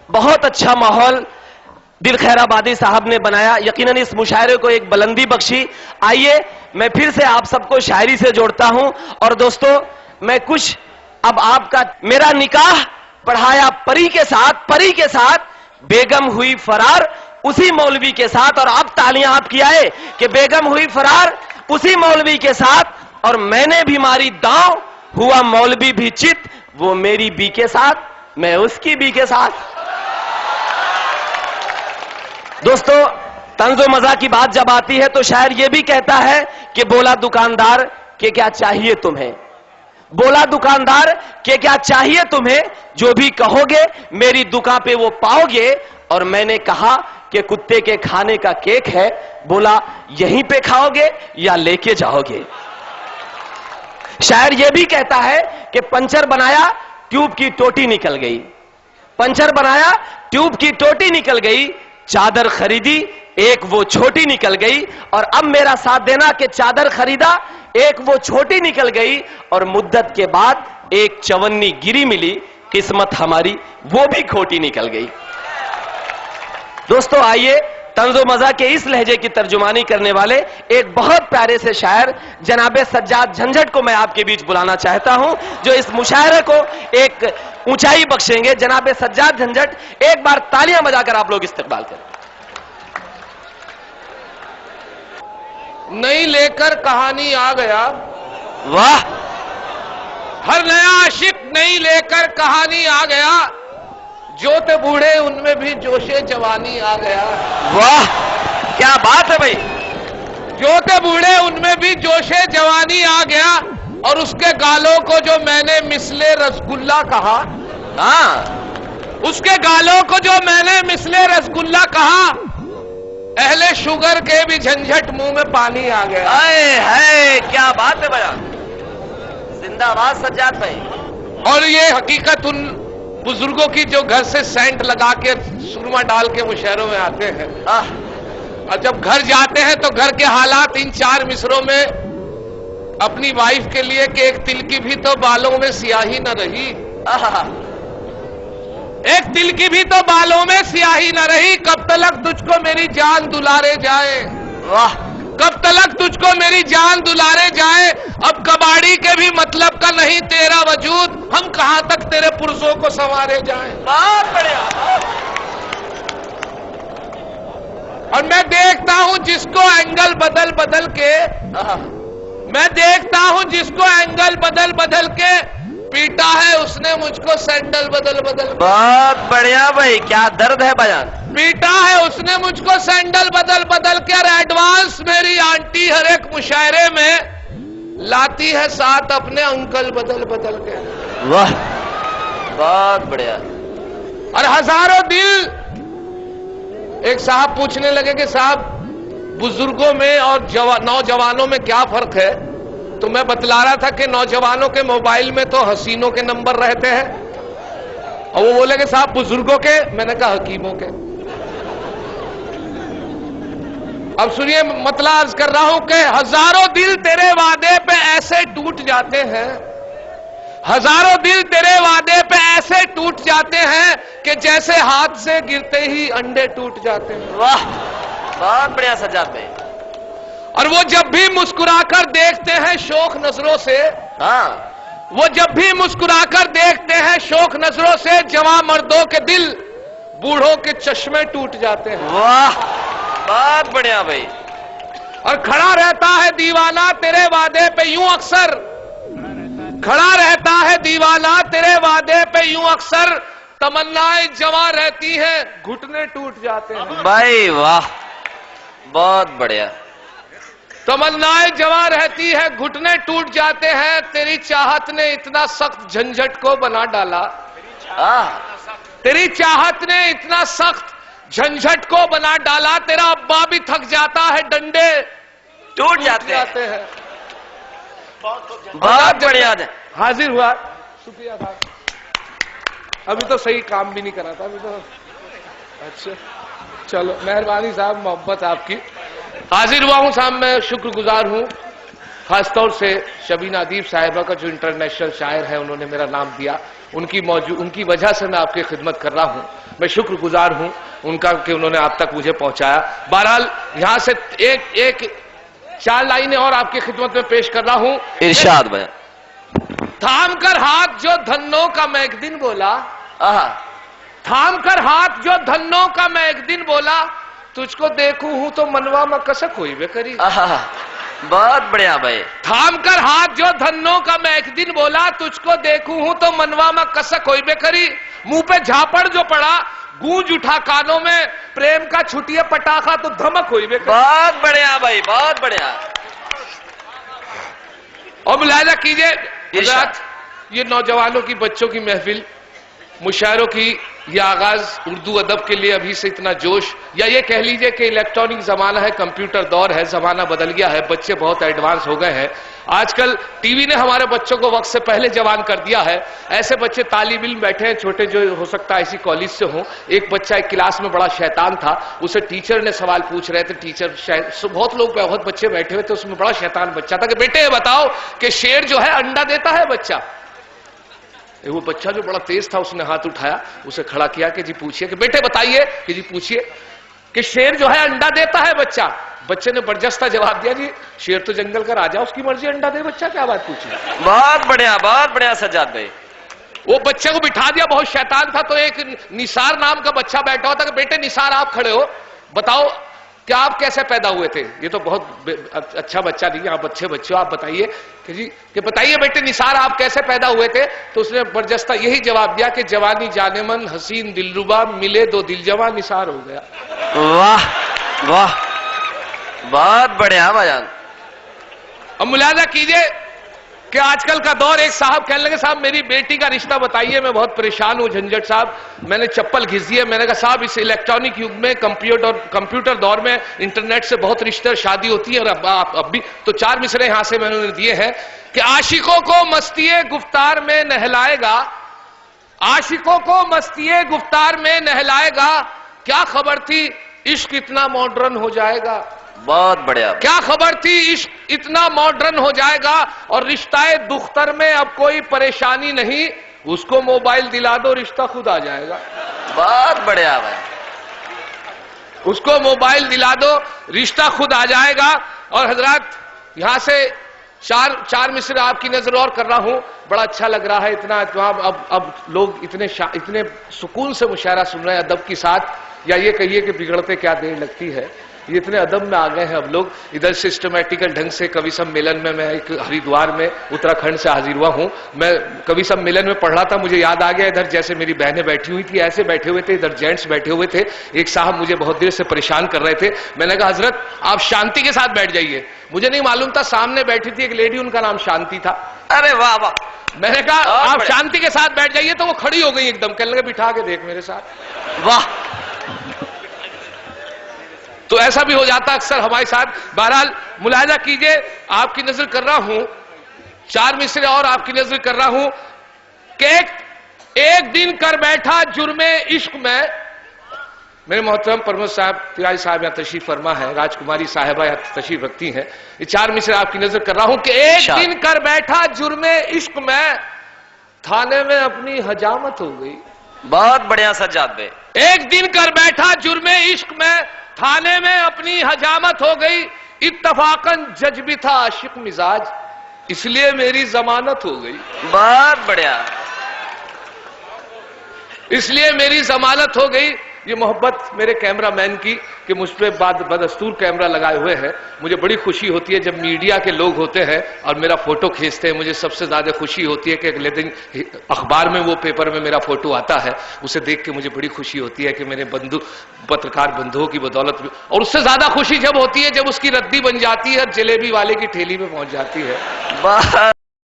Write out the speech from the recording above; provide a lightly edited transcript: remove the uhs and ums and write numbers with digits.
बहुत अच्छा माहौल दिल खैराबादी साहब ने बनाया, यकीनन इस मुशायरे को एक बुलंदी बख्शी। आइए मैं फिर से आप सबको शायरी से जोड़ता हूं। और दोस्तों, मैं कुछ अब आपका, मेरा निकाह पढ़ाया परी के साथ, बेगम हुई फरार उसी मौलवी के साथ। और अब तालियां आपकी आए कि बेगम हुई फरार उसी मौलवी के साथ, और मैंने भी मारी दांव, हुआ मौलवी भी चित, वो मेरी बी के साथ, मैं उसकी बी के साथ। दोस्तों, तंज़ो मज़ा की बात जब आती है तो शायर यह भी कहता है कि बोला दुकानदार कि क्या चाहिए तुम्हें, बोला दुकानदार कि क्या चाहिए तुम्हें, जो भी कहोगे मेरी दुकान पे वो पाओगे। और मैंने कहा कि कुत्ते के खाने का केक है, बोला यहीं पे खाओगे या लेके जाओगे। शायर यह भी कहता है कि पंचर बनाया ट्यूब की टोटी निकल गई, पंचर बनाया ट्यूब की टोटी निकल गई, चादर खरीदी एक वो छोटी निकल गई। और अब मेरा साथ देना कि चादर खरीदा एक वो छोटी निकल गई, और मुद्दत के बाद एक चवन्नी गिरी मिली, किस्मत हमारी वो भी खोटी निकल गई। दोस्तों, आइए तंज़ो मज़ा के इस लहजे की तर्जुमानी करने वाले एक बहुत प्यारे से शायर जनाबे सज्जाद झंझट को मैं आपके बीच बुलाना चाहता हूं, जो इस मुशायरे को एक ऊंचाई बख्शेंगे। जनाबे सज्जाद झंझट, एक बार तालियां बजाकर आप लोग इस्तकबाल करें। नई लेकर कहानी आ गया, वाह, हर नया आशिक नई लेकर कहानी आ गया, जो थे बूढ़े उनमें भी जोशे जवानी आ गया। वाह, क्या बात है भाई। जो थे बूढ़े उनमें भी जोशे जवानी आ गया, और उसके गालों को जो मैंने मिसले रसगुल्ला कहा, उसके गालों को जो मैंने मिसले रसगुल्ला कहा, अहले शुगर के भी झंझट मुंह में पानी आ गया। है, क्या बात है भैया, जिंदाबाद सज्जाद भाई। और ये हकीकत उन बुजुर्गों की जो घर से सेंट लगा के सुरमा डाल के मुशायरों में आते हैं, और जब घर जाते हैं तो घर के हालात इन 4 मिसरों में अपनी वाइफ के लिए कि एक तिल की भी तो बालों में स्याही न रही, एक तिल की भी तो बालों में स्याही न रही, कब तलक तुझको मेरी जान दुलारे जाए, वाह, कब तलक तुझको मेरी जान दुलारे जाए, अब कबाड़ी के भी मतलब का नहीं तेरा वजूद, हम कहां तक तेरे पुरजों को संवारे जाएं। बहुत बढ़िया। और मैं देखता हूं जिसको एंगल बदल बदल के, मैं देखता हूं जिसको एंगल बदल बदल के पीटा है, उसने मुझको सैंडल बदल बदल। बहुत बढ़िया भाई, क्या दर्द है बयान। पीटा है उसने मुझको सैंडल बदल बदल के, और एडवांस मेरी आंटी हर एक मुशायरे में लाती है साथ अपने अंकल बदल बदल के। वाह, बहुत बढ़िया। और हजारों दिल, एक साहब पूछने लगे कि साहब बुजुर्गों में और नौजवानों में क्या फर्क है, तो मैं बतला रहा था कि नौजवानों के मोबाइल में तो हसीनों के नंबर रहते हैं, और वो बोले कि साहब बुजुर्गों के, मैंने कहा हकीमों के। अब सुनिए, मतलब अर्ज कर रहा हूं कि हजारों दिल तेरे वादे पे ऐसे टूट जाते हैं, हजारों दिल तेरे वादे पे ऐसे टूट जाते हैं कि जैसे हाथ से गिरते ही अंडे टूट जाते हैं। वाह, बहुत बढ़िया सज्जाद भाई। और वो जब भी मुस्कुराकर देखते हैं शौक नजरों से, वो जब भी मुस्कुराकर देखते हैं शौक नजरों से, जवां मर्दों के दिल बूढ़ों के चश्मे टूट जाते हैं। वाह, बहुत बढ़िया भाई। और खड़ा रहता है दीवाना तेरे वादे पे यूं अक्सर, खड़ा रहता है दीवाना तेरे वादे पे यूं अक्सर, तमन्नाएं जवां रहती हैं घुटने टूट जाते हैं। भाई वाह, बहुत बढ़िया। तमन्नाएं जवां रहती है घुटने टूट जाते हैं, तेरी चाहत ने इतना सख्त झंझट को बना डाला, तेरी चाहत ने इतना सख्त झंझट को बना डाला, तेरा अब्बा भी थक जाता है डंडे टूट जाते हैं। बहुत बढ़िया। हाजिर हुआ, शुक्रिया साहब। अभी तो सही काम भी नहीं करा था अभी तो। अच्छा चलो, मेहरबानी साहब, मोहब्बत आपकी। हाजिर हुआ हूं साहब, मैं शुक्रगुजार हूं। खासतौर से शबीना अदीब साहिबा का जो इंटरनेशनल शायर है, उन्होंने मेरा नाम दिया, उनकी वजह से मैं आपकी खिदमत कर रहा हूं। मैं शुक्रगुजार हूं उनका कि उन्होंने आप तक मुझे पहुंचाया। बहरहाल यहां से एक 4 लाइनें और आपकी खिदमत में पेश कर रहा हूं। इरशाद भैया। थाम कर हाथ जो धन्नों का मैं एक दिन बोला, थाम कर हाथ जो धन्नों का मैं एक दिन बोला, तुझको देखूं हूं तो मनवा में कसक हुई वे करी। बहुत बढ़िया भाई। थाम कर हाथ जो धन्नों का मैं एक दिन बोला, तुझको देखूं हूं तो मनवा में कसक हुई बे करी। मुंह पे झापड़ जो पड़ा, गूंज उठा कानों में, प्रेम का छुटिए पटाखा तो धमक हुई बे करी। बहुत बढ़िया भाई, बहुत बढ़िया। और मुलाहिजा कीजिए हज़रात, ये नौजवानों की, बच्चों की महफिल, मुशायरों की ये आगाज उर्दू अदब के लिए अभी से इतना जोश, या ये कह लीजिए कि इलेक्ट्रॉनिक जमाना है, कंप्यूटर दौर है, जमाना बदल गया है, बच्चे बहुत एडवांस हो गए हैं। आजकल टीवी ने हमारे बच्चों को वक्त से पहले जवान कर दिया है। ऐसे बच्चे तालिब इल्म बैठे हैं, छोटे, जो हो सकता है इसी कॉलेज से हों। एक बच्चा एक क्लास में बड़ा शैतान था, उसे टीचर ने सवाल पूछ रहे थे, टीचर बहुत बच्चे बैठे हुए थे, उसमें बड़ा शैतान बच्चा था कि बेटे बताओ कि शेर जो है अंडा देता है बच्चा? वो बच्चा जो बड़ा तेज था, उसने हाथ उठाया, उसे खड़ा किया कि जी पूछिए, कि बेटे बताइए, कि जी पूछिए कि शेर जो है अंडा देता है बच्चा? बच्चे ने बरजस्ता जवाब दिया, जी शेर तो जंगल का राजा, उसकी मर्जी अंडा दे बच्चा, क्या बात पूछी। बहुत बढ़िया सज्जाद भाई। वो बच्चे को बिठा दिया, बहुत शैतान था। तो एक निसार नाम का बच्चा बैठा हुआ था कि बेटे निसार आप खड़े हो, बताओ कि आप कैसे पैदा हुए थे? ये तो बहुत अच्छा बच्चा नहीं, आप अच्छे बच्चे हो, आप बताइए कि जी, कि बताइए बेटे निसार आप कैसे पैदा हुए थे? तो उसने बरजस्ता यही जवाब दिया कि जवानी जानेमन हसीन दिलरुबा, मिले दो दिल जवा, निसार हो गया। वाह वाह, बहुत बढ़िया भाईजान। अब मुलाहिजा कीजिए कि आजकल का दौर, एक साहब कहने लगे साहब मेरी बेटी का रिश्ता बताइए, मैं बहुत परेशान हूं, झंझट साहब। मैंने चप्पल घिस दी है। मैंने कहा साहब इस इलेक्ट्रॉनिक युग में, कंप्यूटर दौर में, इंटरनेट से बहुत रिश्ते शादी होती है, और अब भी तो 4 मिसरे यहां से मैंने दिए हैं कि आशिकों को मस्तिए गुफ्तार में नहलाएगा, आशिकों को मस्तिए गुफ्तार में नहलाएगा, क्या खबर थी इश्क इतना मॉडर्न हो जाएगा। बहुत बढ़िया। क्या खबर थी इश्क इतना मॉडर्न हो जाएगा, और रिश्ताए दुख्तर में अब कोई परेशानी नहीं, उसको मोबाइल दिला दो रिश्ता खुद आ जाएगा। बहुत बढ़िया भाई। उसको मोबाइल दिला दो रिश्ता खुद आ जाएगा। और हजरात यहां से चार मिसरे आपकी नजर और कर रहा हूं, बड़ा अच्छा लग रहा है। इतना अब लोग इतने सुकून से मुशायरा सुन रहे हैं अदब के साथ, या ये कहिए कि बिगड़ते क्या देर लगती है। ये इतने अदब में आ गए हैं अब लोग। इधर सिस्टमैटिकल ढंग से कवि सम्मेलन में, मैं एक हरिद्वार में उत्तराखंड से हाजिर हुआ हूं, मैं कवि सम्मेलन में पढ़ रहा था, मुझे याद आ गया इधर जैसे मेरी बहनें बैठी हुई थी ऐसे बैठे हुए थे, इधर जेंट्स बैठे हुए थे। एक साहब मुझे बहुत देर से परेशान कर रहे थे। मैंने कहा हजरत आप शांति के साथ बैठ जाइए। मुझे नहीं मालूम था सामने बैठी थी एक लेडी, उनका नाम शांति था। अरे वाह वाह। मैंने कहा आप शांति के साथ बैठ जाइए, तो वो खड़ी हो गई एकदम, कहने लगे बिठा के देख मेरे साथ। वाह। तो ऐसा भी हो जाता अक्सर हमारे साथ। बहरहाल मुलाहिजा कीजिए, आपकी नजर कर रहा हूं 4 मिसरे और आपकी नजर कर रहा हूं कि एक दिन कर बैठा जुर्मे इश्क में। मेरे मोहतरम परमत साहब तिवारी साहब यहाँ तशरीफ फरमा है, राजकुमारी साहिबा यहाँ तशरीफ रखती हैं। ये 4 मिसरे आपकी नजर कर रहा हूं कि एक दिन कर बैठा जुर्मे इश्क में, थाने में अपनी हजामत हो गई। बहुत बढ़िया सज्जाद भाई। एक दिन कर बैठा जुर्मे इश्क में, थाने में अपनी हजामत हो गई। इत्तफाकन जज भी था आशिक मिजाज, इसलिए मेरी जमानत हो गई। बहुत बढ़िया। इसलिए मेरी जमानत हो गई। ये मोहब्बत मेरे कैमरामैन की कि मुझ पर बदस्तूर कैमरा लगाए हुए हैं। मुझे बड़ी खुशी होती है जब मीडिया के लोग होते हैं और मेरा फोटो खींचते हैं। मुझे सबसे ज्यादा खुशी होती है कि अगले दिन अखबार में, वो पेपर में मेरा फोटो आता है, उसे देख के मुझे बड़ी खुशी होती है कि मेरे पत्रकार बंधुओं की बदौलत भी। और उससे ज्यादा खुशी जब होती है जब उसकी रद्दी बन जाती है, जलेबी वाले की ठेली में पहुंच जाती है।